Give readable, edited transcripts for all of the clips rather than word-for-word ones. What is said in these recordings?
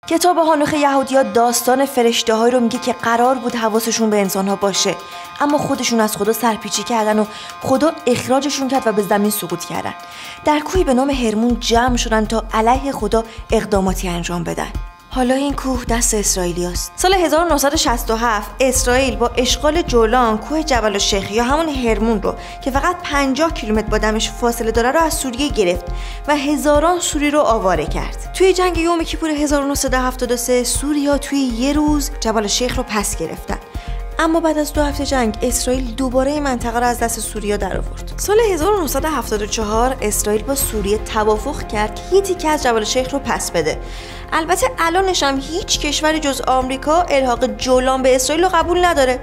کتاب هانوخ یهودی‌ها داستان فرشته‌هایی رو میگه که قرار بود حواسشون به انسان‌ها باشه، اما خودشون از خدا سرپیچی کردن و خدا اخراجشون کرد و به زمین سقوط کردن. در کوهی به نام هرمون جمع شدن تا علیه خدا اقداماتی انجام بدن. حالا این کوه دست اسرائیلیاست. سال 1967 اسرائیل با اشغال جولان کوه جبل الشیخ یا همون هرمون رو که فقط 50 کیلومتر با دمشق فاصله داره رو از سوریه گرفت و هزاران سوری رو آواره کرد. توی جنگ یوم کیپور 1973 سوریا توی یه روز جبل الشیخ رو پس گرفتن. اما بعد از 2 هفته جنگ اسرائیل دوباره این منطقه رو از دست سوریا در آورد. سال 1974 اسرائیل با سوریه توافق کرد که یه تیکه از جبل الشیخ رو پس بده. البته الانش هم هیچ کشوری جز آمریکا الحاق جولان به اسرائیل رو قبول نداره،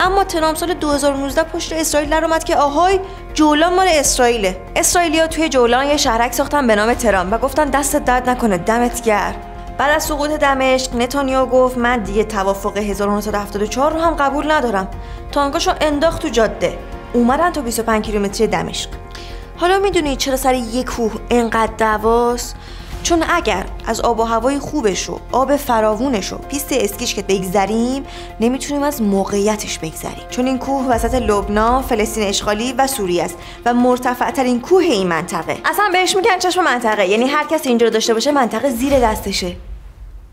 اما ترامپ سال 2019 پشت اسرائیل در اومد که آهای جولان مال اسرائیله. اسرائیلیا توی جولان یه شهرک ساختن به نام ترام و گفتن دست درد نکنه، دمت گرم. بعد از سقوط دمشق نتانیاهو گفت من دیگه توافق 1974 رو هم قبول ندارم. تانکاشو انداخت تو جاده، اومدن تا 25 کیلومتری دمشق. حالا میدونی چرا سر یک کوه اینقدر دعواست؟ چون اگر از آب و هوای خوبش و آب فراوونش و پیست اسکیش که بگذریم نمیتونیم از موقعیتش بگذریم، چون این کوه وسط لبنان، فلسطین اشغالی و سوریه است و مرتفع ترین کوه این منطقه. اصلا بهش میگن چشم منطقه، یعنی هر کس اینجا رو داشته باشه منطقه زیر دستشه.